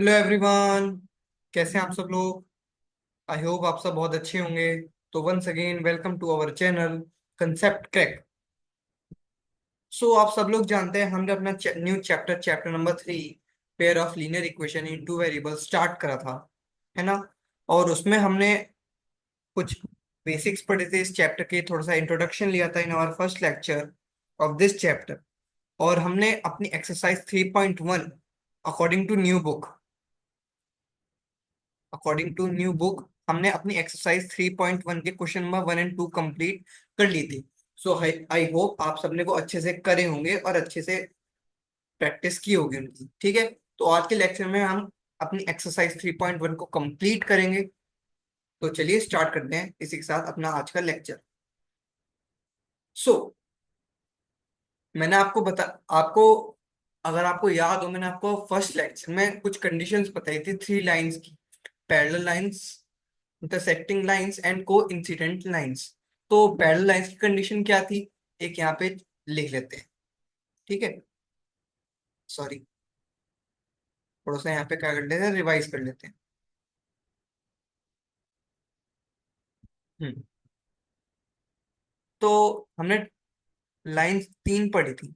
Hello everyone. कैसे हैं आप सब लोग? आई होप आप सब बहुत अच्छे होंगे। तो once again welcome to our channel concept crack. So आप सब लोग जानते हैं हमने अपना new chapter number 3 pair of linear equation in two variable start करा था, है ना। और उसमें हमने कुछ बेसिक्स पढ़े थे इस चैप्टर के, थोड़ा सा इंट्रोडक्शन लिया था in our first lecture of this chapter. और हमने अपनी exercise 3.1 according to new book according to new book हमने अपनी एक्सरसाइज 3.1 के क्वेश्चन नंबर 1 और 2 कंप्लीट कर ली थी। सो आई होप आप सबने वो अच्छे से करे होंगे और अच्छे से प्रैक्टिस की होगी उनकी। ठीक है, तो आज के लेक्चर में हम अपनी एक्सरसाइज 3.1 को कंप्लीट करेंगे। तो चलिए स्टार्ट करते हैं इसी के साथ अपना आज का लेक्चर। सो मैंने आपको बता आपको अगर आपको याद हो, मैंने आपको फर्स्ट लेक्चर में कुछ कंडीशंस बताई थी 3 लाइंस की। Parallel lines, intersecting lines and को इंसिडेंट लाइंस। तो पैरेलल लाइंस की कंडीशन क्या थी, एक यहाँ पे लिख लेते हैं। ठीक है, सॉरी, थोड़ा सा यहाँ पे क्या कर लेते हैं, रिवाइज कर लेते हैं। हम्म तो हमने लाइंस 3 पढ़ी थी,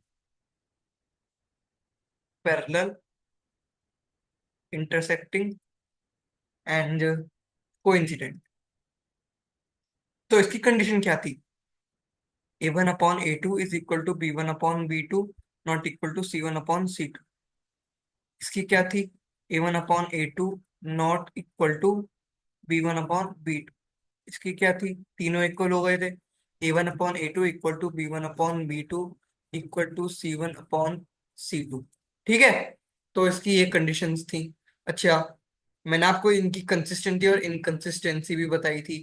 पैरेलल, इंटरसेक्टिंग एंड कोइंसिडेंट। तो इसकी कंडीशन क्या थी, a1/a2 is equal to b1/b2 not equal to c1/c2। इसकी क्या थी, a1/a2 not equal to b1/b2। इसकी क्या थी, तीनों इक्वल हो गए थे। a1/a2 equal to b1/b2 equal to c1/c2। ठीक है, तो इसकी ये कंडीशंस थी। अच्छा, मैंने आपको इनकी कंसिस्टेंसी और इनकंसिस्टेंसी भी बताई थी।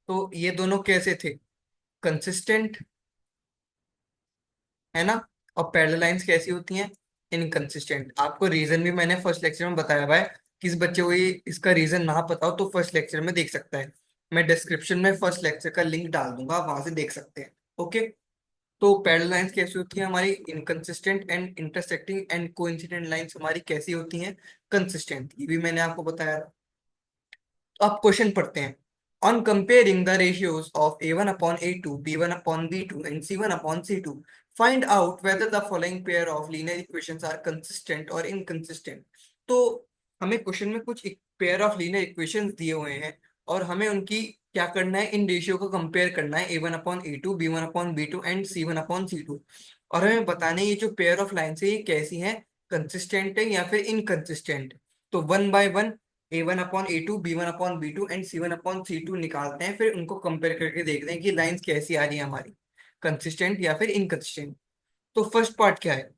तो ये दोनों कैसे थे, कंसिस्टेंट, है ना। और पैरेलल लाइंस कैसी होती हैं, इनकंसिस्टेंट। आपको रीजन भी मैंने फर्स्ट लेक्चर में बताया हुआ है। किस बच्चे को ये इसका रीजन ना पता हो तो फर्स्ट लेक्चर में देख सकता है। मैं डिस्क्रिप्शन में फर्स्ट लेक्चर का लिंक डाल दूंगा, वहां से देख सकते हैं। ओके, तो पैरेलल लाइंस कैसी होती है हमारी, inconsistent and intersecting and coincident lines हमारी कैसी होती हैं, कंसिस्टेंट। ये भी मैंने आपको बताया। तो अब क्वेश्चन पढ़ते हैं। On comparing the ratios of a1/a2, b1/b2 and c1/c2, find out whether the following pair of linear equations are consistent और इनकंसिस्टेंट। तो हमें क्वेश्चन में कुछ एक पेयर ऑफ लीनियर इक्वेशंस दिए हुए हैं और हमें उनकी क्या करना है, इन रेशियो को कंपेयर करना है, a1/a2, b1/b2 एंड c1/c2। और हमें बताना है ये जो पेयर ऑफ लाइन्स है ये कैसी हैं, कंसिस्टेंट है या फिर इनकंसिस्टेंट। तो one by one a1/a2, b1/b2 and c1/c2 निकालते हैं, फिर उनको कंपेयर करके देखते हैं कि लाइंस कैसी आ रही है हमारी, कंसिस्टेंट या फिर इनकंसिस्टेंट। तो फर्स्ट पार्ट क्या है,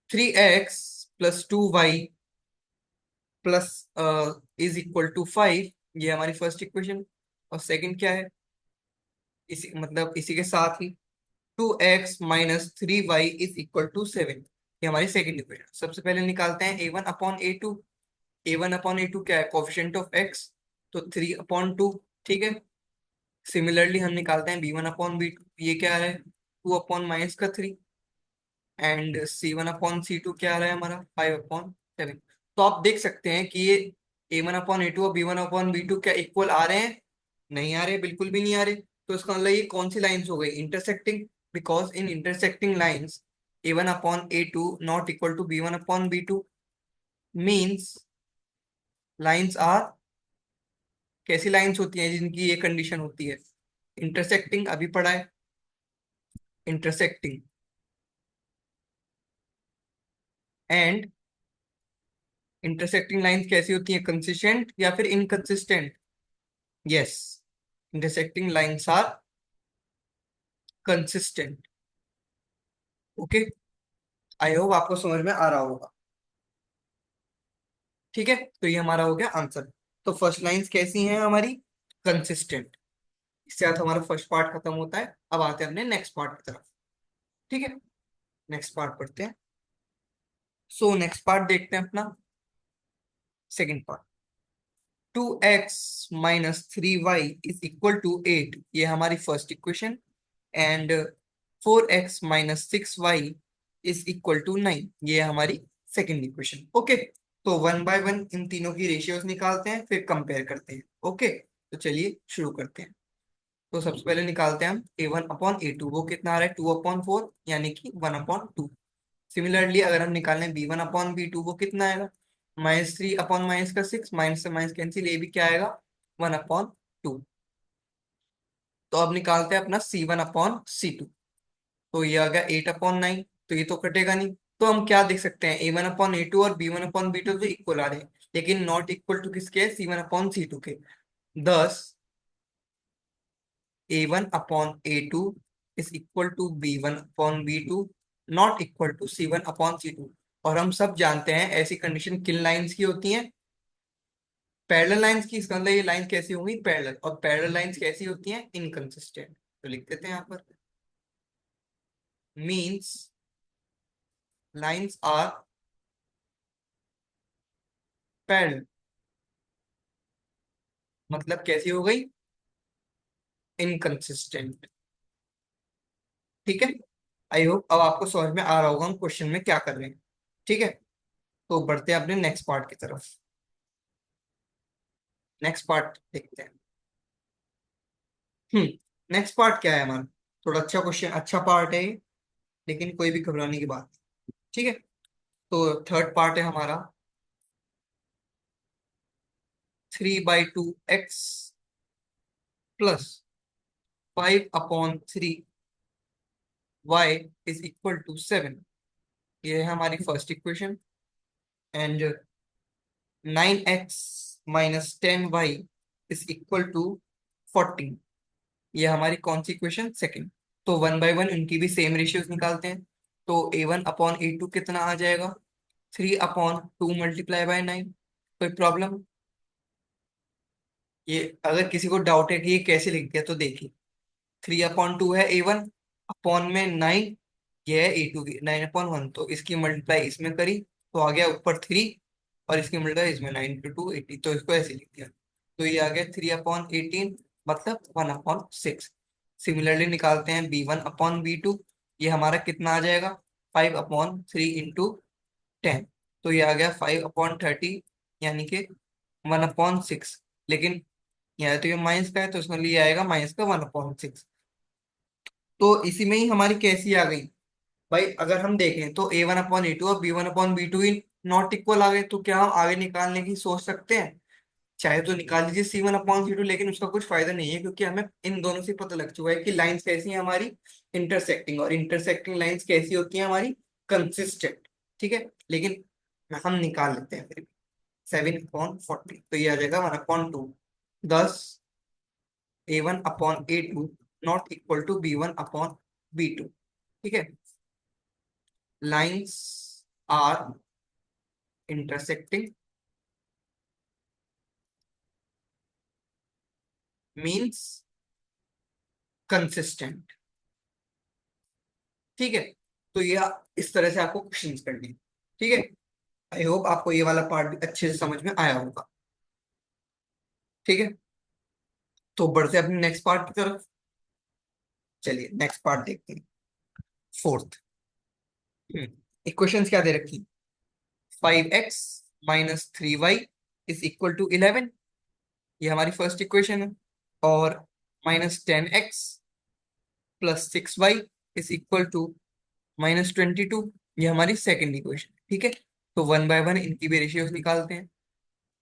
3x + 2y plus is equal to 5। ये हमारी फर्स्ट इक्वेशन। और सेकंड क्या है, इसी मतलब इसी के साथ ही 2x - 3y is equal to 7। ये हमारी सेकंड इक्वेशन। सबसे पहले निकालते हैं a1/a2। a1/a2 क्या है, कोफिशिएंट ऑफ x, तो 3/2। ठीक है, सिमिलरली हम निकालते हैं b1/b2। ये क्या है, 2/-3। एंड c1/c2 क्या आ रहा है हमारा, 5/7। तो आप देख सकते हैं कि ये a1/a2 और b1/b2 क्या इक्वल आ रहे हैं, नहीं आ रहे, बिल्कुल भी नहीं आ रहे। तो इसका मतलब ये कौन सी लाइंस हो गई, intersecting. Because in intersecting lines a1/a2 not equal to b1/b2 means lines are, कैसी लाइंस होती हैं जिनकी ये कंडीशन होती है, इंटरसेक्टिंग। अभी पढ़ा है, इंटरसेक्टिंग। एंड इंटरसेक्टिंग लाइंस कैसी होती हैं, कंसिस्टेंट या फिर inconsistent. Yes, intersecting lines are consistent. Okay, I hope आपको समझ में आ रहा होगा। ठीक है, तो ये हमारा हो गया आंसर। तो फर्स्ट लाइंस कैसी हैं हमारी, कंसिस्टेंट। इसके साथ हमारा फर्स्ट पार्ट खत्म होता है। अब आते हैं अपने नेक्स्ट पार्ट की तरफ। ठीक है, नेक्स्ट पार्ट पढ़ते हैं। सो नेक्स्ट पार्ट देखते हैं अपना, second part. 2x - 3y is equal to 8, ये हमारी first equation. And 4x - 6y is equal to 9, ये हमारी सेकेंड इक्वेशन। ओके, तो वन बाय वन इन तीनों की रेशियोज निकालते हैं, फिर कंपेयर करते हैं। ओके, तो चलिए शुरू करते हैं। तो सबसे पहले निकालते हैं हम A1/A2, वो कितना आ रहा है 2/4, यानी कि 1/2। सिमिलरली अगर हम निकालें B1/B2, वो कितना आएगा -3/-6, माइनस से माइनस कैंसिल, ये भी क्या आएगा 1/2। तो अब निकालते हैं अपना C1/C2। तो ये आ गया 8/9, तो ये तो कटेगा नहीं। तो हम क्या देख सकते हैं, A1/A2 और B1/B2 तो इक्वल आ रहे हैं, लेकिन नॉट इक्वल टू किसके है, C1/C2 के। Thus A1/A2 is equal to B1/B2, not equal to C1/C2। और हम सब जानते हैं ऐसी कंडीशन किन लाइंस की होती हैं, पैरेलल लाइंस की। इसका मतलब ये लाइन कैसी होंगी, पैरेलल। और पैरेलल लाइंस कैसी होती हैं, इनकंसिस्टेंट। तो लिख देते हैं यहाँ पर, मींस लाइंस आर पैरेलल, मतलब कैसी हो गई, इनकंसिस्टेंट। ठीक है, आई होप अब आपको समझ में आ रहा होगा हम क्वेश्चन में क्या कर रहे हैं। ठीक है, तो बढ़ते हैं अपने नेक्स्ट पार्ट की तरफ। नेक्स्ट पार्ट देखते हैं। हम्म नेक्स्ट पार्ट क्या है हमारा, थोड़ा अच्छा क्वेश्चन, अच्छा पार्ट है ये, लेकिन कोई भी घबराने की बात नहीं। ठीक है, तो थर्ड पार्ट है हमारा 3/2x plus 5/3y is equal to 7। ये है हमारी first equation. And 9x - 10y is equal to 14। ये हमारी कौन सी इक्वेशन, सेकंड। तो वन बाय वन उनकी भी सेम रेशियोज निकालते हैं। तो A1/A2 कितना आ जाएगा, 3/2 × 9। कोई प्रॉब्लम, ये अगर किसी को डाउट है कि ये कैसे लिख दिया तो देखिए, 3/2 है A1, अपॉन में 9, ये है A2 की 9/1, तो इसकी मल्टीप्लाई इसमें करी तो आ गया ऊपर 3, और इसकी मल्टीप्लाई इसमें 9 × 2 80, तो इसको ऐसे लिख दिया। तो ये आ गया 3/18, मतलब 1/6। सिमिलरली निकालते हैं B1/B2, ये हमारा कितना आ जाएगा 5/3 × 10। तो ये आ गया 5/30, यानी कि 1/6। लेकिन यहाँ तो ये माइनस का है, तो इसमें लिए आएगा माइनस का 1/6। तो इसी में ही हमारी कैसी आ गई भाई, अगर हम देखें तो A1/A2 और B1/B2 ही नॉट इक्वल आ गए, तो क्या हम आगे निकालने की सोच सकते हैं, चाहे तो निकाल लीजिए C1/C2, लेकिन उसका कुछ फायदा नहीं है, क्योंकि हमें इन दोनों से पता लग चुका है कि लाइंस कैसी हैं हमारी, इंटरसेक्टिंग। और इंटरसेक्टिंग लाइंस कैसी होती हैं हमारी, कंसिस्टेंट। ठीक है, लेकिन हम निकाल लेते हैं फिर भी। 7/40, तो ये आ जाएगा 1/2। दस A1/A2 not equal to B1/B2। ठीक है, lines are intersecting means consistent. ठीक है, तो ये इस तरह से आपको क्वेश्चन करनी है। ठीक है, आई होप आपको ये वाला पार्ट भी अच्छे से समझ में आया होगा। ठीक है, तो बढ़ते हैं अपने नेक्स्ट पार्ट की तरफ। चलिए नेक्स्ट पार्ट देखते हैं, फोर्थ। इक्वेशंस क्या दे रखी, 5x - 3y is equal to 11, ये हमारी फर्स्ट इक्वेशन है। और -10x plus 6y is equal to -22, ये हमारी सेकेंड इक्वेशन। ठीक है, तो वन बाय वन इनकी भी रेशियोज निकालते हैं।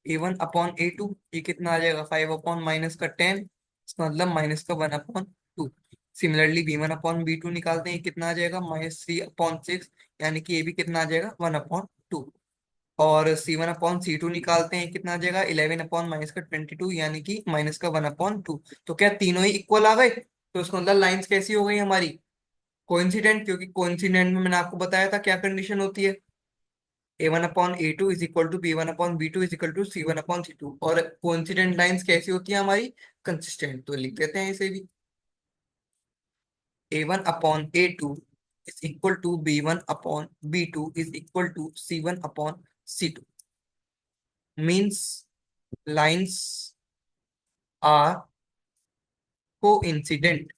A1/A2 ये कितना आ जाएगा, 5/-10, इसका मतलब माइनस का 1/2। सिमिलरली B1/B2 निकालते हैं, ये कितना आ जाएगा -3/6, यानी कि ये भी कितना आ जाएगा 1/2। और C1/C2 निकालते हैं, कितना आ जाएगा 11/-22, यानी कि माइनस का 1/2। तो क्या तीनों ही इक्वल आ गए, तो इसका मतलब लाइंस कैसी हो गई हमारी, कोइंसिडेंट। क्योंकि कोइंसिडेंट में मैंने आपको बताया था क्या कंडीशन होती है, A1/A2 is equal to B1/B2 is equal to C1/C2। और कोइंसिडेंट लाइंस कैसी होती है हमारी, कंसिस्टेंट। तो लिख देते हैं इसे भी, A1/A2 is equal to B1/B2 is equal to C1/C2। Means lines are coincident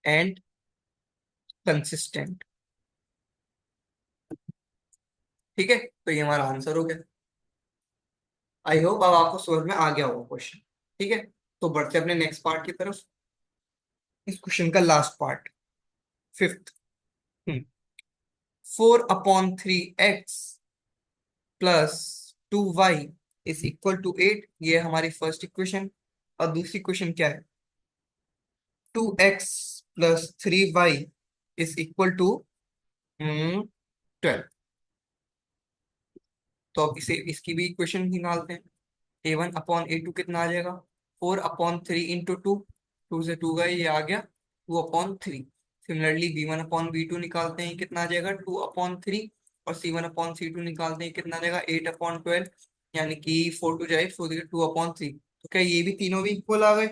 and consistent. ठीक है, तो ये हमारा आंसर हो गया। आई होप अब आपको समझ में आ गया होगा क्वेश्चन। ठीक है, तो बढ़ते हैं अपने नेक्स्ट पार्ट की तरफ। इस क्वेश्चन का last part, fifth. 4/3x plus 2y is equal to 8, ये है हमारी फर्स्ट इक्वेशन। और दूसरी क्वेश्चन क्या है? 2x plus 3y is equal to 12। तो अब इसे इसकी भी इक्वेशन निकालते हैं। A1/A2 कितना आ जाएगा? 4/3 इंटू 2, 2 से 2 गए, ये आ गया 2/3। सिमिलरली B1/B2 निकालते हैं, कितना आ जाएगा? 2/3। और C1/C2 निकालते हैं, कितना आ जाएगा? 8/12। यानी कि 4 2 जाए 4 2/3। तो क्या ये भी तीनों भी इक्वल आ गए?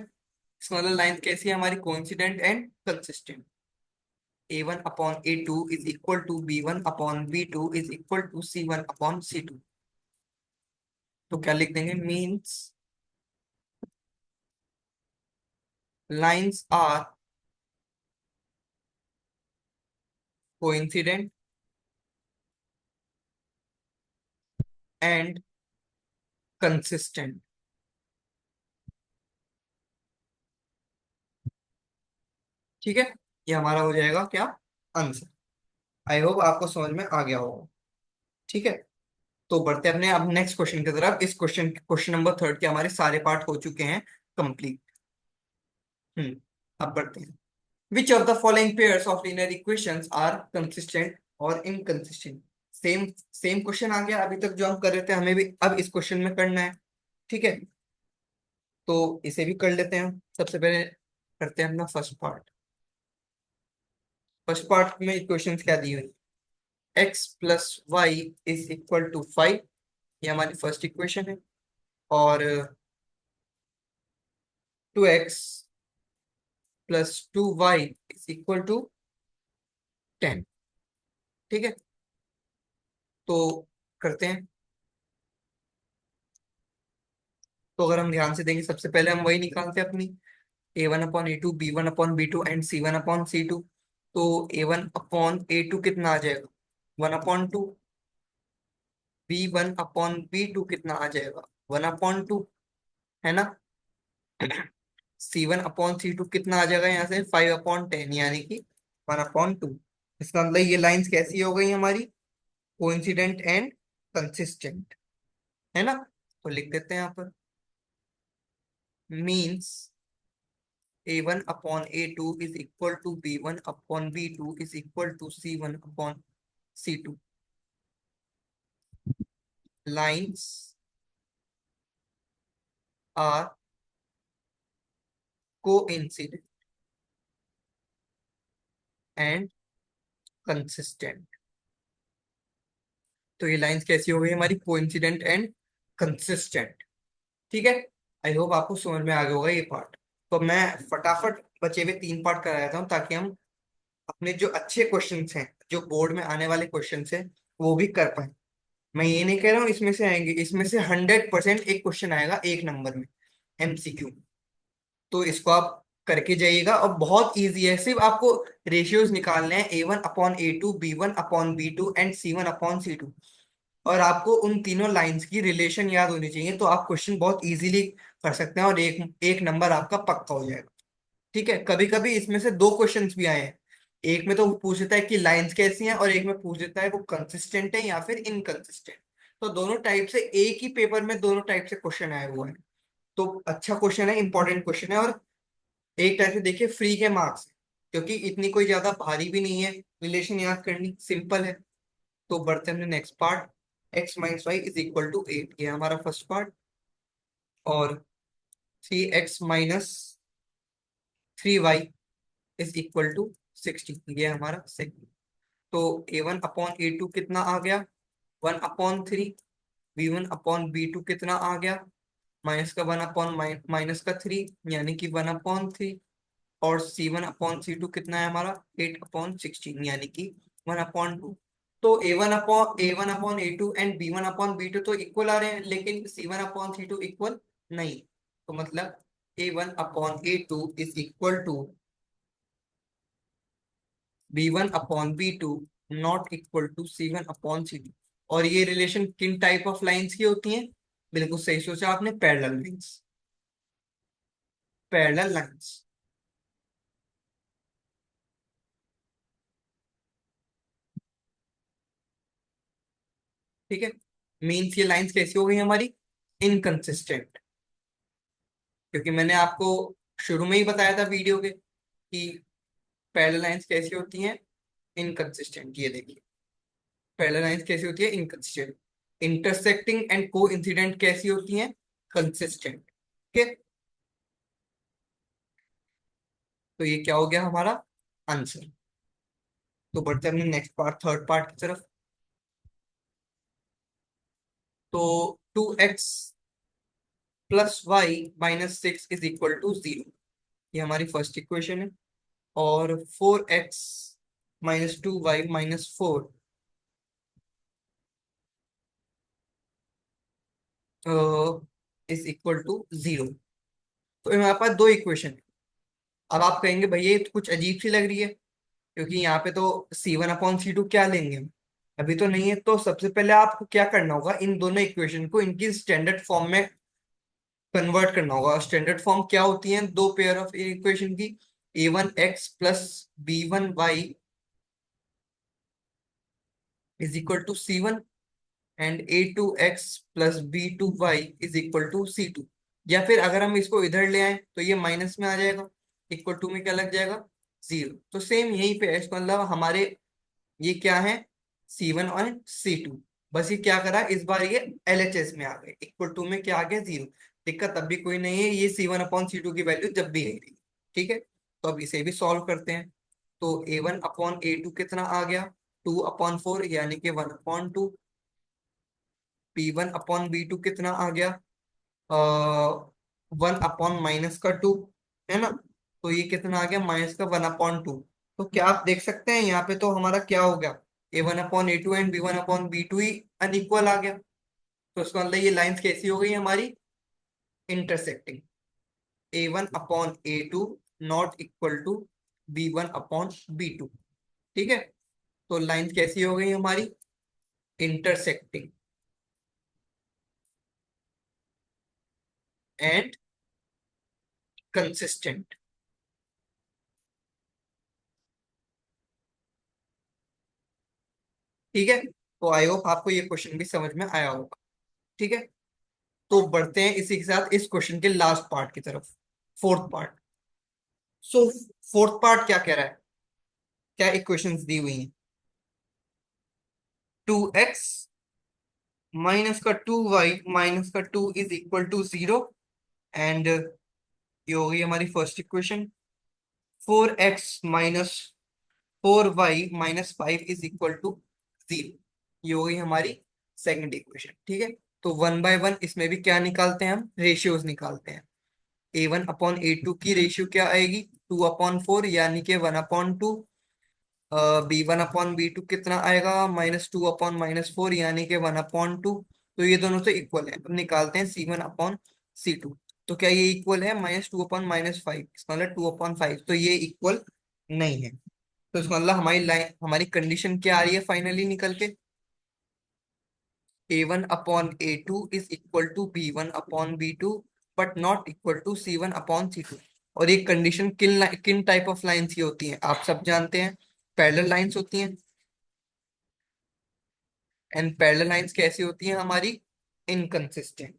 इसका मतलब लाइन कैसी है हमारी? Coincident and consistent. A1/A2 is equal to B1/B2 is equal to C1/C2। तो क्या लिख देंगे? Means lines are coincident and consistent। ठीक है, ये हमारा हो जाएगा क्या? आंसर। आई होप आपको समझ में आ गया होगा। ठीक है, तो बढ़ते हैं अपने अब नेक्स्ट क्वेश्चन की तरफ। इस क्वेश्चन नंबर थर्ड के हमारे सारे पार्ट हो चुके हैं कंप्लीट। अब बढ़ते हैं। Which of the following pairs of linear equations are consistent और इनकंसिस्टेंट? सेम सेम क्वेश्चन आ गया अभी तक जो हम कर रहे थे, हमें भी अब इस क्वेश्चन में करना है। ठीक है, तो इसे भी कर लेते हैं। सबसे पहले करते हैं अपना फर्स्ट पार्ट। फर्स्ट पार्ट में इक्वेशन क्या दी हुई? X plus Y is equal to 5, ये हमारी फर्स्ट इक्वेशन है। और 2x plus 2y is equal to 10। ठीक है, तो करते हैं। तो अगर हम ध्यान से देंगे, सबसे पहले हम वही निकालते हैं अपनी A1/A2, B1/B2 एंड C1/C2। तो A1/A2 कितना आ जाएगा? 1/2। B1/B2 कितना आ जाएगा? 1/2, है ना? C1/C2 कितना आ जाएगा यहाँ से? 5/10, यानी कि 1/2। इसका मतलब ये लाइंस कैसी हो गई हमारी? कोइंसिडेंट एंड कंसिस्टेंट, है ना? तो लिख देते हैं यहाँ पर। Means A1/A2 is equal to B1/B2 is equal to C1/C2। Lines are coincident and consistent. तो ये लाइंस कैसी हो गई हमारी? Coincident and consistent. ठीक है, आई होप आपको समझ में आ गया होगा ये पार्ट। तो मैं फटाफट बचे हुए 3 पार्ट करा देता हूँ, ताकि हम अपने जो अच्छे क्वेश्चंस हैं, जो बोर्ड में आने वाले क्वेश्चंस हैं, वो भी कर पाए। मैं ये नहीं कह रहा हूँ इसमें से आएंगे, इसमें से 100% एक क्वेश्चन आएगा 1 नंबर में, MCQ। तो इसको आप करके जाइएगा, और बहुत इजी है। सिर्फ आपको रेशियोज निकालने हैं, A1/A2, B1/B2 एंड C1/C2। और आपको उन तीनों लाइंस की रिलेशन याद होनी चाहिए, तो आप क्वेश्चन बहुत इजीली कर सकते हैं, और एक एक नंबर आपका पक्का हो जाएगा। ठीक है, कभी कभी इसमें से 2 क्वेश्चंस भी आए हैं। एक में तो वो पूछ देता है कि लाइंस कैसी हैं, और एक में पूछ देता है वो कंसिस्टेंट है या फिर इनकंसिस्टेंट। तो दोनों टाइप से, एक ही पेपर में दोनों टाइप से क्वेश्चन आए हुए हैं। तो अच्छा क्वेश्चन है, इंपॉर्टेंट क्वेश्चन है, और एक टाइप से देखिए फ्री के मार्क्स, क्योंकि इतनी कोई ज्यादा भारी भी नहीं है। रिलेशन याद करनी सिंपल है। तो बढ़ते हैं नेक्स्ट पार्ट। x - y = 8, ये हमारा फर्स्ट पार्ट। और 3x - 3y = 16, ये हमारा सेकंड। तो A1/A2 कितना आ गया? 1/3। B1/B2 कितना आ गया? माइनस का 1 माइनस का 3, यानी कि 1/3। और C1/C2 कितना है हमारा? 8/16, यानी कि 1/2। तो A1/A2 एंड B1/B2 तो इक्वल आ रहे हैं, लेकिन C1/C2 इक्वल नहीं। तो मतलब A1/A2 is equal to B1/B2, not equal to C1/C2। और ये रिलेशन किन टाइप ऑफ लाइंस की होती हैं? बिल्कुल सही सोचा आपने, पैरेलल लाइंस। Parallel lines. ठीक है। मीन्स ये लाइंस कैसी हो गई हमारी? इनकंसिस्टेंट। क्योंकि मैंने आपको शुरू में ही बताया था वीडियो के कि पैरेलल लाइंस कैसी होती हैं? इनकंसिस्टेंट। ये देखिए, पैरेलल लाइंस कैसी होती है? इनकंसिस्टेंट। इंटरसेक्टिंग एंड को इंसिडेंट कैसी होती हैं? कंसिस्टेंट। ठीक है। तो ये क्या हो गया हमारा आंसर। तो बढ़ते हैं अपने नेक्स्ट पार्ट, थर्ड पार्ट की तरफ। तो 2x plus Y minus 6 is equal to 0, ये हमारी फर्स्ट इक्वेशन है। और 4x minus 2y minus 4 is equal to 0। तो हमारे पास दो इक्वेशन है। अब आप कहेंगे भैया ये तो कुछ अजीब सी लग रही है, क्योंकि यहाँ पे तो C1/C2 क्या लेंगे हम? अभी तो नहीं है। तो सबसे पहले आपको क्या करना होगा, इन दोनों इक्वेशन को इनकी स्टैंडर्ड फॉर्म में कन्वर्ट करना होगा। स्टैंडर्ड फॉर्म क्या होती है दो पेयर ऑफ इक्वेशन की? A1x plus B1y is equal to C1, and A2x plus B2y is equal to C2। या फिर अगर हम इसको इधर ले आए तो ये माइनस में आ जाएगा, इक्वल टू में क्या लग जाएगा? 0। तो सेम यहीं पे है, इसका मतलब हमारे ये क्या है? C1 और C2। बस ये क्या करा इस बार, ये LHS में आ गए, इक्वल टू में क्या आ गया? 0। दिक्कत तब भी कोई नहीं है, ये C1/C2 की वैल्यू जब भी रहेगी। ठीक है। तो अब इसे भी सॉल्व करते हैं। तो A1/A2 कितना आ गया? 2/4, यानी कि 1/2। P1/B2 कितना आ गया? 1/-2, है ना? तो ये कितना आ गया? माइनस का 1/2। तो क्या आप देख सकते हैं यहाँ पे तो हमारा क्या हो गया? A1/A2 and B1/B2 he unequal आ गया। तो इसका मतलब ये लाइंस कैसी हो गई हमारी? Intersecting. A1/A2 not equal to B1/B2। ठीक है। तो लाइंस कैसी हो गई हमारी? Intersecting and consistent. ठीक है। तो आई होप आपको ये क्वेश्चन भी समझ में आया होगा। ठीक है। तो बढ़ते हैं इसी के साथ इस क्वेश्चन के लास्ट पार्ट की तरफ, फोर्थ पार्ट। सो फोर्थ पार्ट क्या कह रहा है? क्या इक्वेशंस दी हुई हैं? 2x माइनस का 2y माइनस का 2 इज इक्वल टू 0, एंड ये हो गई हमारी first equation. 4x minus 4y minus 5 is equal to 0, ये हो गई हमारी सेकंड इक्वेशन। ठीक है। तो वन बाय वन इसमें भी क्या निकालते हैं हम? रेशियोज निकालते हैं। A1/A2 की रेशियो क्या आएगी? 2/4, यानी कि 1/2। B1/B2 कितना आएगा? -2/-4, यानी कि 1/2। तो ये दोनों से इक्वल है। अब निकालते हैं C1/C2। तो क्या ये इक्वल है? -2/-5, इसका मतलब 2/5। तो ये इक्वल नहीं है। तो इसका मतलब हमारी लाइन, हमारी कंडीशन क्या आ रही है फाइनली निकल के? A1/A2 is equal to B1/B2, but not equal to C1/C2। और ये कंडीशन किन किन टाइप ऑफ लाइंस की होती हैं? आप सब जानते हैं, पैरेलल लाइंस होती हैं। एंड पैरेलल लाइंस कैसी होती हैं हमारी? इनकंसिस्टेंट।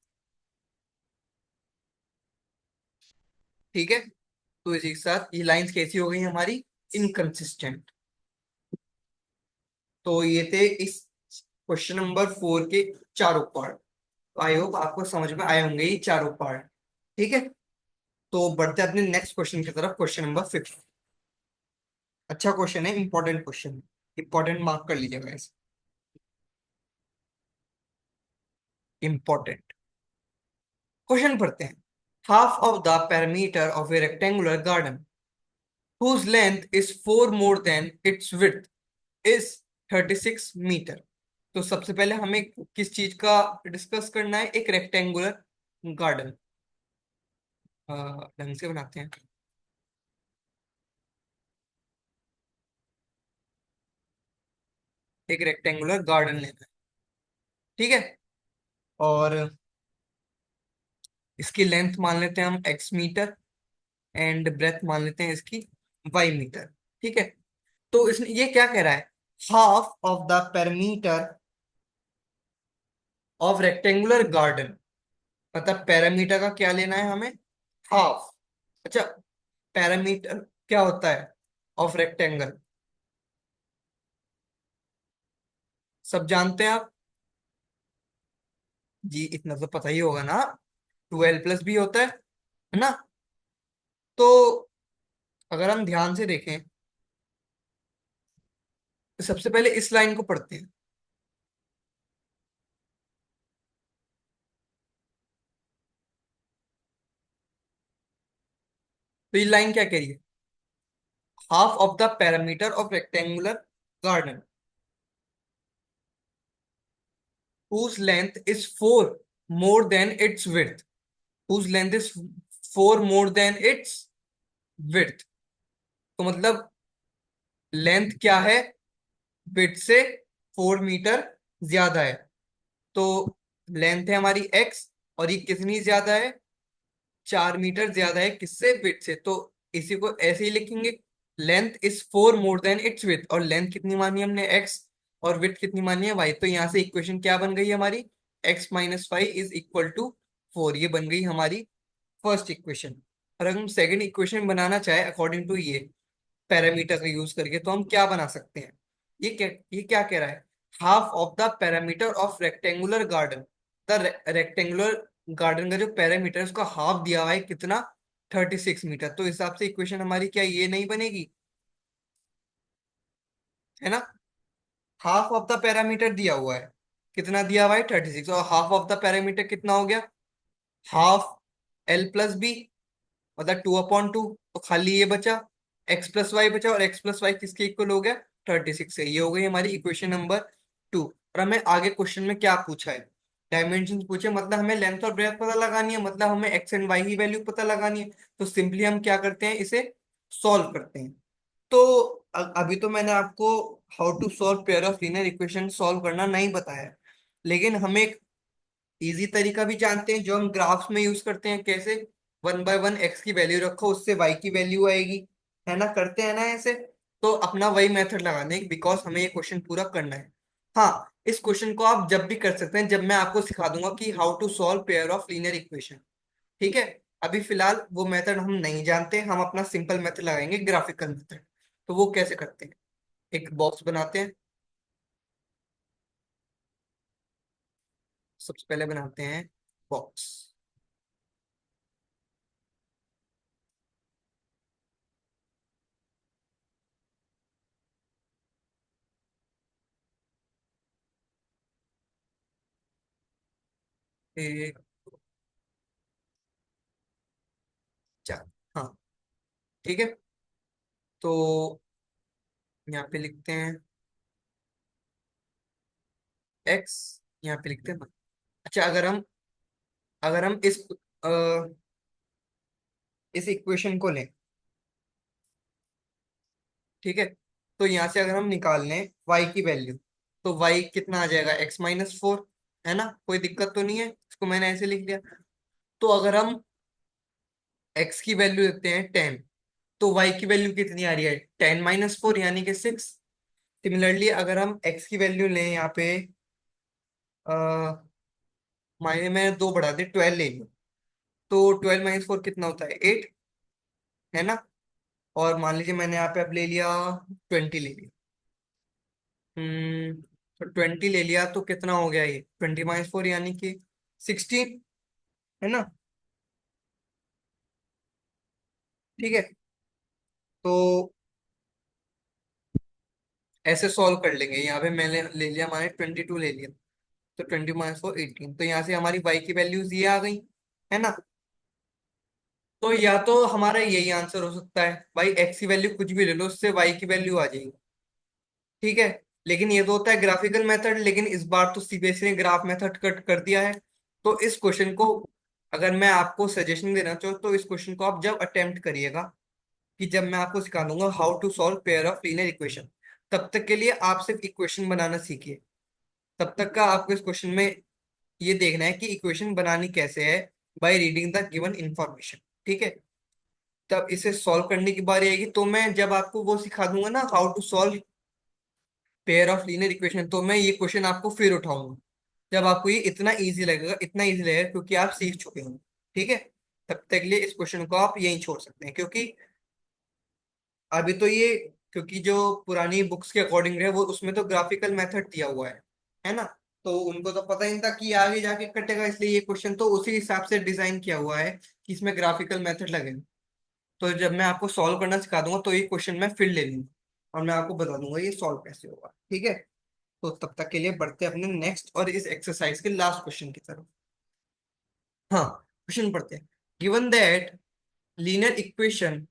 ठीक है। तो इसी के साथ ये लाइंस कैसी हो गई हमारी? इनकंसिस्टेंट। तो ये थे इस क्वेश्चन नंबर 4 के चारों पार्ट। आई होप आपको समझ में आए होंगे ये चारों पार्ट। ठीक है। तो बढ़ते हैं अपने नेक्स्ट क्वेश्चन की तरफ, क्वेश्चन नंबर 5। अच्छा क्वेश्चन है, इंपॉर्टेंट क्वेश्चन। इंपॉर्टेंट मार्क कर लीजिएगा इसे। इंपॉर्टेंट क्वेश्चन पढ़ते हैं। Half of the parameter of A rectangular garden whose length is 4 more than its width is 36 metre. तो सबसे पहले हमें किस चीज का डिस्कस करना है? एक रेक्टेंगुलर गार्डन। ढंग से बनाते हैं। एक रेक्टेंगुलर गार्डन लेना है। ठीक है। और इसकी लेंथ मान लेते हैं हम x मीटर, एंड ब्रेथ मान लेते हैं इसकी y मीटर। ठीक है। तो इसने ये क्या कह रहा है, half of the perimeter of rectangular garden, मतलब पैरामीटर का क्या लेना है हमें, हाफ। अच्छा, पैरामीटर क्या होता है ऑफ रेक्टेंगल, सब जानते हैं आप जी, इतना तो पता ही होगा ना, 12 प्लस भी होता है ना। तो अगर हम ध्यान से देखें तो सबसे पहले इस लाइन को पढ़ते हैं। तो ये लाइन क्या कह रही है, half of the parameter of rectangular garden whose length is 4 more than its width, whose length is 4 more than its width। तो मतलब लेंथ क्या है, विड्थ से 4 मीटर ज्यादा है। तो लेंथ है हमारी एक्स, और ये कितनी ज्यादा है, 4 मीटर ज्यादा है किससे, विड्थ से। तो इसी को ऐसे ही लिखेंगे, length is 4 more than it's width, और लेंथ कितनी मानी हमने एक्स, और विड्थ कितनी मानी है वाई। तो यहाँ से इक्वेशन क्या बन गई हमारी, x - 5 = 4, ये बन गई हमारी फर्स्ट इक्वेशन। और अगर हम सेकंड इक्वेशन बनाना चाहे अकॉर्डिंग टू ये पैरामीटर का यूज करके, तो हम क्या बना सकते हैं, ये क्या कह रहा है, half of the parameter of rectangular garden, the rectangular garden का जो पैरामीटर है उसका हाफ दिया हुआ है कितना, 36 मीटर। तो इस हिसाब से इक्वेशन हमारी क्या ये नहीं बनेगी, है ना। हाफ ऑफ द पैरामीटर दिया हुआ है, कितना दिया हुआ है 36, और हाफ ऑफ द पैरामीटर कितना हो गया, हाफ L+B, मतलब 2/2। तो खाली ये बचा, x+y बचा, और x+y किसके इक्वल हो गया, 36 है। ये हो गई हमारी इक्वेशन नंबर 2। और हमें आगे क्वेश्चन में क्या पूछा है, डायमेंशन पूछे, मतलब हमें लेंथ और ब्रेथ पता लगानी है, मतलब हमें एक्स एंड वाई की वैल्यू पता लगानी है। तो सिंपली हम क्या करते हैं, इसे सॉल्व करते हैं। तो अभी तो मैंने आपको how to solve pair of linear equation solve करना नहीं बताया, लेकिन हमें इजी तरीका भी जानते हैं जो हम ग्राफ्स में यूज करते हैं, कैसे 1/1 एक्स की वैल्यू रखो, उससे वाई की वैल्यू आएगी, है ना, करते हैं ना ऐसे। तो अपना वही मेथड लगाने, बिकॉज हमें ये क्वेश्चन पूरा करना है। हाँ, इस क्वेश्चन को आप जब भी कर सकते हैं जब मैं आपको सिखा दूंगा कि how to solve pair of linear equation. ठीक है। अभी फिलहाल वो मेथड हम नहीं जानते, हम अपना सिंपल मेथड लगाएंगे, ग्राफिकल मेथड। तो वो कैसे करते हैं, एक बॉक्स बनाते हैं, सबसे पहले बनाते हैं बॉक्स। एक, चार, हाँ, ठीक है। तो यहाँ पे लिखते हैं एक्स, यहाँ पे लिखते हैं y। अच्छा, अगर हम इस इक्वेशन को लें, ठीक है, तो यहाँ से अगर हम निकाल लें y की वैल्यू, तो y कितना आ जाएगा, x - 4, है ना, कोई दिक्कत तो नहीं है, इसको मैंने ऐसे लिख दिया। तो अगर हम x की वैल्यू देते हैं 10, तो y की वैल्यू कितनी आ रही है, 10 - 4 यानी कि 6। सिमिलरली अगर हम x की वैल्यू लें यहाँ पे, मायने में 2 बढ़ा दे, 12 ले लो, तो 12 - 4 कितना होता है, 8, है ना। और मान लीजिए मैंने यहाँ पे अब ले लिया, 20 ले लिया। तो 20 ले लिया तो कितना हो गया, ये 20 - 4 यानी कि 16, है ना। ठीक है। तो ऐसे सॉल्व कर लेंगे, यहाँ पे मैंने ले लिया, हमारे 22 ले लिया, तो 20 - 4 18। तो यहाँ से हमारी y की वैल्यूज ये आ गई, है ना। तो या तो हमारा यही आंसर हो सकता है, भाई x की वैल्यू कुछ भी ले लो, उससे y की वैल्यू आ जाएगी। ठीक है। लेकिन ये तो होता है ग्राफिकल मेथड, लेकिन इस बार तो सीबीएसई ने ग्राफ मेथड कट कर दिया है। तो इस क्वेश्चन को, अगर मैं आपको सजेशन देना चाहूँ, तो इस क्वेश्चन को आप जब अटेम्प्ट करिएगा, कि जब मैं आपको सिखा दूंगा how to solve pair of linear equation, तब तक के लिए आप सिर्फ इक्वेशन बनाना सीखिए। तब तक का आपको इस क्वेश्चन में ये देखना है कि इक्वेशन बनानी कैसे है, by reading the given information. ठीक है, तब इसे सॉल्व करने की बारी आएगी, तो मैं जब आपको वो सिखा दूंगा ना, how to solve pair of linear equation, तो मैं ये क्वेश्चन आपको फिर उठाऊंगा, जब आपको ये इतना इजी लगेगा, इतना इजी लगेगा क्योंकि आप सीख चुके हो। ठीक है, तब तक के लिए इस क्वेश्चन को आप यहीं छोड़ सकते हैं, क्योंकि अभी तो ये, क्योंकि जो पुरानी बुक्स के अकॉर्डिंग है वो, उसमें तो ग्राफिकल मेथड दिया हुआ है ना, तो उनको तो पता ही नहीं था कि आगे जाके कटेगा, इसलिए ये क्वेश्चन तो उसी हिसाब से डिजाइन किया हुआ है कि इसमें ग्राफिकल मेथड लगेगा। तो जब मैं आपको सॉल्व करना सिखा दूंगा तो ये क्वेश्चन मैं फिर ले लूंगा और मैं आपको बता दूंगा ये सॉल्व कैसे होगा। ठीक है, तो तब तक के लिए बढ़ते हैं अपने नेक्स्ट और इस एक्सरसाइज के लास्ट क्वेश्चन की तरफ। हाँ, क्वेश्चन पढ़ते हैं। गिवन दैट लीनियर इक्वेशन,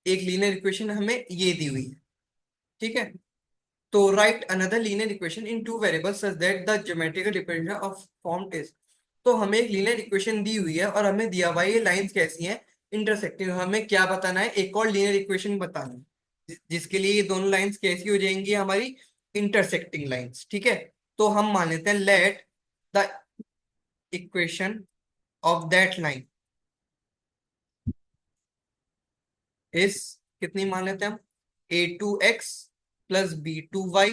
एक लीनियर इक्वेशन हमें ये दी हुई है। ठीक है, तो right another linear equation in two variables such that the geometrical representation of form is. तो हमें एक लीनियर इक्वेशन दी हुई है और हमें दिया हुआ है ये लाइंस कैसी हैं, इंटरसेक्टिंग। हमें क्या बताना है, एक और लीनियर इक्वेशन बताना है जिसके लिए ये दोनों लाइंस कैसी हो जाएंगी, हमारी इंटरसेक्टिंग लाइंस। ठीक है, तो हम मान लेते हैं let the equation of that line इस, कितनी मान लेते हैं हम, a2x plus b2y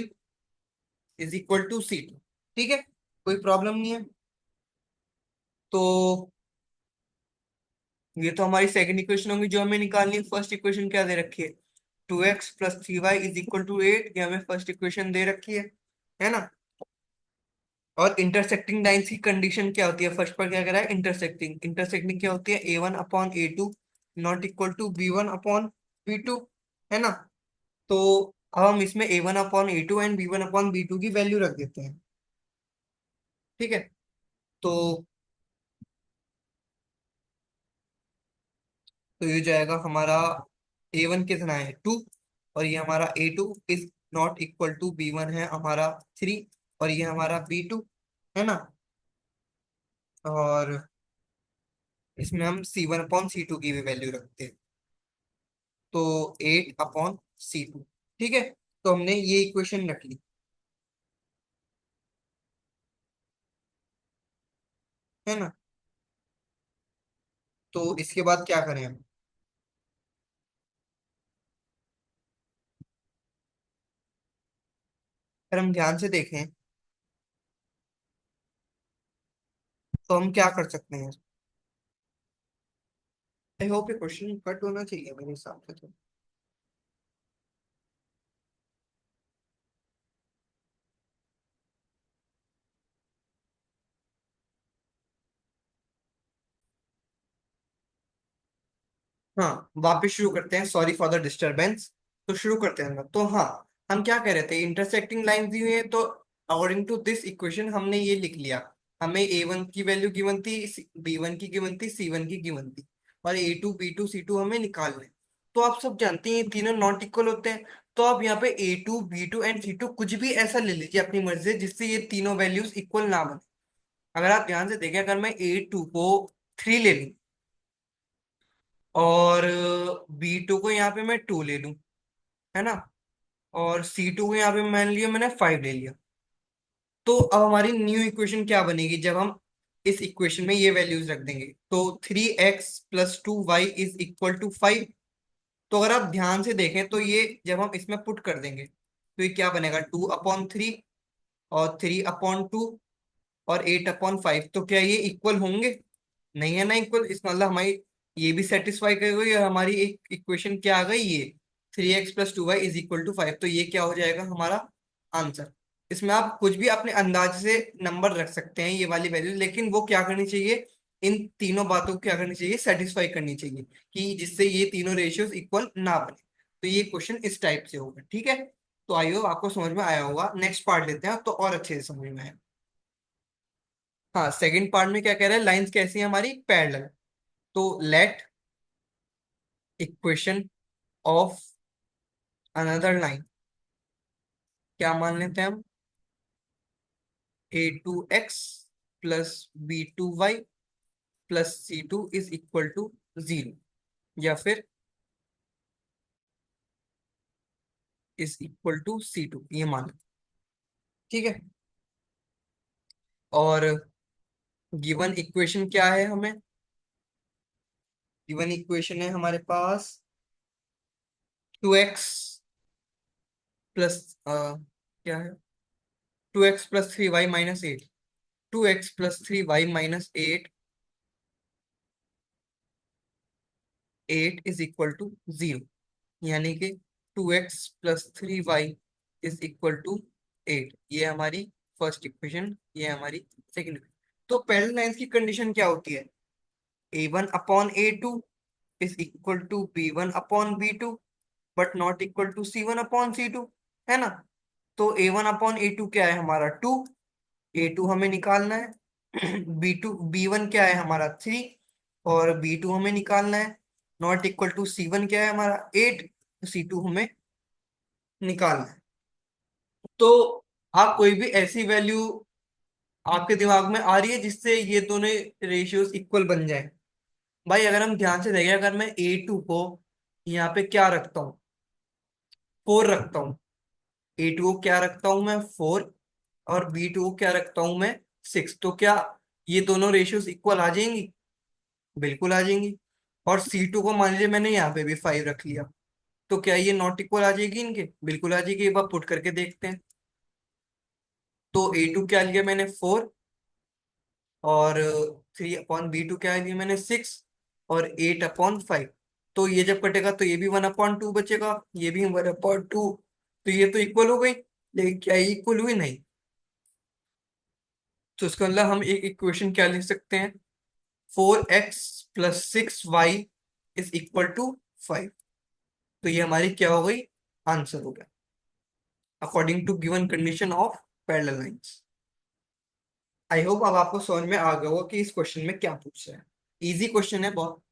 is equal to c2। ठीक है, कोई प्रॉब्लम नहीं है। तो ये तो हमारी सेकंड इक्वेशन होगी जो हमें निकालनी है। फर्स्ट इक्वेशन क्या दे रखी है, 2x+3y इज इक्वल टू 8, ये हमें फर्स्ट इक्वेशन दे रखी है ना। और इंटरसेक्टिंग लाइंस की कंडीशन क्या होती है, फर्स्ट पर क्या कह रहा है, इंटरसेक्टिंग, इंटरसेक्टिंग क्या होती है, a1/a2 not equal to b1/b2, है ना। तो अब हम इसमें a1/a2 एंड b1/b2 की वैल्यू रख देते हैं। ठीक है, तो ये जाएगा हमारा a1 कितना है 2, और ये हमारा a2 is not equal to b1 है हमारा 3, और ये हमारा b2 है ना। और इसमें हम c1/c2 की भी वैल्यू रखते हैं, तो 8/c2। ठीक है, तो हमने ये इक्वेशन रख ली, है ना। तो इसके बाद क्या करें हम, अगर हम ध्यान से देखें तो हम क्या कर सकते हैं। आई होप ये क्वेश्चन कट होना चाहिए मेरे हिसाब से तो। हाँ, वापस शुरू करते हैं, सॉरी फॉर द डिस्टरबेंस। तो शुरू करते हैं तो हाँ, हम क्या कह रहे थे, इंटरसेक्टिंग लाइन दी हुई है, तो अकॉर्डिंग टू दिस इक्वेशन हमने ये लिख लिया, हमें a1 की वैल्यू गिवन थी, b1 की गिवन थी, c1 की गिवन थी, और a2 b2 c2 हमें निकालना है। तो आप सब जानते हैं ये तीनों नॉट इक्वल होते हैं, तो आप यहाँ पे a2 b2 एंड c2 कुछ भी ऐसा ले लीजिए अपनी मर्जी से जिससे ये तीनों वैल्यूज इक्वल ना बने। अगर आप ध्यान से देखें, अगर मैं a2 को 3 ले लूं और b2 को यहाँ पे मैं 2 ले लूं, है ना, और c2 को यहाँ पे मान लिया मैंने 5 ले लिया, तो अब हमारी न्यू इक्वेशन क्या बनेगी, जब हम इस इक्वेशन में ये वैल्यूज रख देंगे, तो 3x+2y इज इक्वल टू 5। तो अगर आप ध्यान से देखें तो ये जब हम इसमें पुट कर देंगे तो ये क्या बनेगा, 2/3 और 3/2 और 8/5। तो क्या ये इक्वल होंगे, नहीं है ना इक्वल, इस मतलब हमारी ये भी सेटिस्फाई कर गई और हमारी एक इक्वेशन क्या आ गई, ये 3x+2y इज इक्वल टू 5। तो ये क्या हो जाएगा हमारा आंसर। इसमें आप कुछ भी अपने अंदाज से नंबर रख सकते हैं, ये वाली वैल्यू, लेकिन वो क्या करनी चाहिए, इन तीनों बातों को क्या करनी चाहिए, सेटिस्फाई करनी चाहिए, कि जिससे ये तीनों रेशियोज इक्वल ना बने। तो ये क्वेश्चन इस टाइप से होगा। ठीक है, तो आई होप आपको समझ में आया होगा। नेक्स्ट पार्ट लेते हैं तो और अच्छे से समझ में आए। हाँ, सेकंड पार्ट में क्या कह रहा है, लाइंस कैसी है हमारी, पैरेलल। तो let equation of another line, क्या मान लेते हैं हम, a2x plus b2y plus c2 is equal to 0, या फिर इज इक्वल टू c2, ये मान लेते हैं। ठीक है, और गिवन इक्वेशन क्या है हमें, गिवन इक्वेशन है हमारे पास 2x प्लस क्या है, 2x + 3y - 8, 2x + 3y - 8, 8 is equal to 0, यानी कि 2x + 3y = 8। ये हमारी फर्स्ट इक्वेशन, ये हमारी सेकंड। तो पहले लाइन की कंडीशन क्या होती है, a1/a2 = b1/b2 but not equal to c1/c2, है ना। तो a1/a2 क्या है हमारा 2, a2 हमें निकालना है। b1 क्या है हमारा 3, और b2 हमें निकालना है। नॉट इक्वल टू c1 क्या है हमारा 8, c2 हमें निकालना है। तो आप कोई भी ऐसी वैल्यू आपके दिमाग में आ रही है जिससे ये दोनों रेशियोज इक्वल बन जाए। भाई अगर हम ध्यान से देखें, अगर मैं a2 को यहाँ पे क्या रखता हूँ, 4 रखता हूँ, a2 को क्या रखता हूँ मैं 4, और b2 को क्या रखता हूँ मैं 6, तो क्या ये दोनों रेशियोज इक्वल आ जाएंगी, बिल्कुल आ जाएंगी। और c2 को मान लीजिए मैंने यहाँ पे भी 5 रख लिया, तो क्या ये नॉट इक्वल आ जाएगी इनके, बिल्कुल आ जाएगी। एक बार पुट करके देखते हैं। तो a2 क्या लिया मैंने 4, और 3/b2 क्या लिया मैंने 6, और 8/5। तो ये जब कटेगा तो ये भी 1/2 बचेगा, ये भी 1/2। तो ये तो इक्वल हो गई, लेकिन क्या ये इक्वल हुई, नहीं। तो इसका मतलब हम एक इक्वेशन क्या लिख सकते हैं, 4x + 6y = 5। तो ये हमारी क्या हो गई, आंसर हो गया, according to given condition of parallel lines. I hope अब आपको समझ में आ गया होगा कि इस क्वेश्चन में क्या पूछ रहा है। इजी क्वेश्चन है बहुत,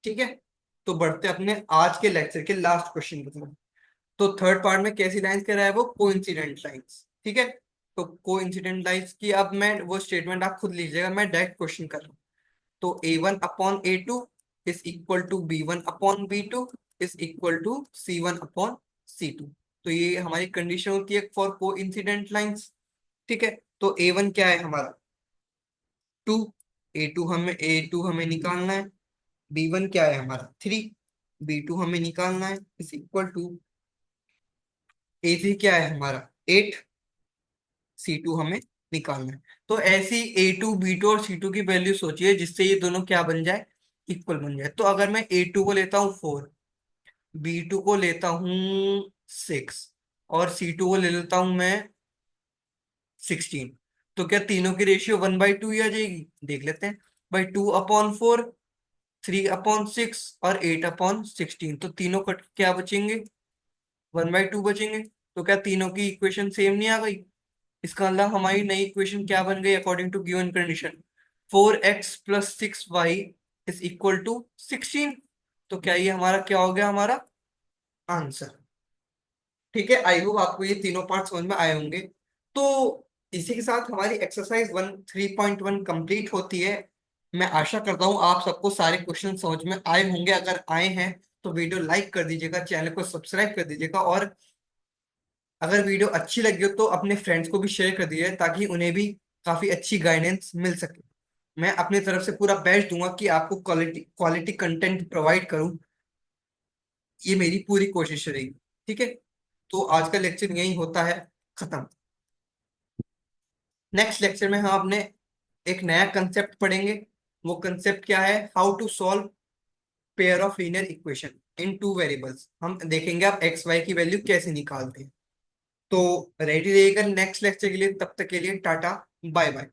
ठीक है। तो बढ़ते अपने आज के लेक्चर के लास्ट क्वेश्चन की तरफ। तो थर्ड पार्ट में कैसी लाइंस कह रहा है वो, कोइंसिडेंट लाइंस, ठीक है। तो कोइंसिडेंट लाइंस की अब मैं वो स्टेटमेंट आप खुद लीजिएगा, मैं डायरेक्ट क्वेश्चन कर रहा हूँ। तो a1/a2 = b1/b2 = c1/c2। तो ये हमारी कंडीशन होती है फॉर कोइंसिडेंट लाइंस, ठीक है। तो a1 क्या है हमारा 2, a2 हमें निकालना है। b1 क्या है हमारा 3, b2 हमें निकालना है, इज इक्वल टू a3 क्या है हमारा 8, c2 हमें निकालना है। तो ऐसी a2 b2 और c2 की वैल्यू सोचिए जिससे ये दोनों क्या बन जाए, इक्वल बन जाए। तो अगर मैं a2 को लेता हूँ 4, b2 को लेता हूँ 6, और c2 को ले लेता हूँ मैं 16, तो क्या तीनों की रेशियो 1/2 ही आ जाएगी, देख लेते हैं। भाई 2/4, 3/6 और 8/16, तो तीनों कट क्या बचेंगे, 1/2 बचेंगे। तो क्या तीनों की इक्वेशन सेम नहीं आ गई, इसका मतलब हमारी नई इक्वेशन क्या बन गई according to given condition, 4x + 6y = 16। तो क्या ये हमारा क्या हो गया, हमारा आंसर। ठीक है, आई होप आपको ये तीनों पार्ट समझ में आए होंगे। तो इसी के साथ हमारी एक्सरसाइज 3.1 कंप्लीट होती है। मैं आशा करता हूँ आप सबको सारे क्वेश्चन समझ में आए होंगे। अगर आए हैं तो वीडियो लाइक कर दीजिएगा, चैनल को सब्सक्राइब कर दीजिएगा, और अगर वीडियो अच्छी लगी हो तो अपने फ्रेंड्स को भी शेयर कर दीजिए ताकि उन्हें भी काफी अच्छी गाइडेंस मिल सके। मैं अपनी तरफ से पूरा बेस्ट दूंगा कि आपको क्वालिटी क्वालिटी कंटेंट प्रोवाइड करूं, ये मेरी पूरी कोशिश रहेगी। ठीक है, तो आज का लेक्चर यही होता है खत्म। नेक्स्ट लेक्चर में हम अपने एक नया कंसेप्ट पढ़ेंगे। वो कंसेप्ट क्या है, how to solve pair of linear equation in two variables. हम देखेंगे आप एक्स वाई की वैल्यू कैसे निकालते हैं। तो रेडी रहिएगा नेक्स्ट लेक्चर के लिए, तब तक के लिए टाटा बाय बाय।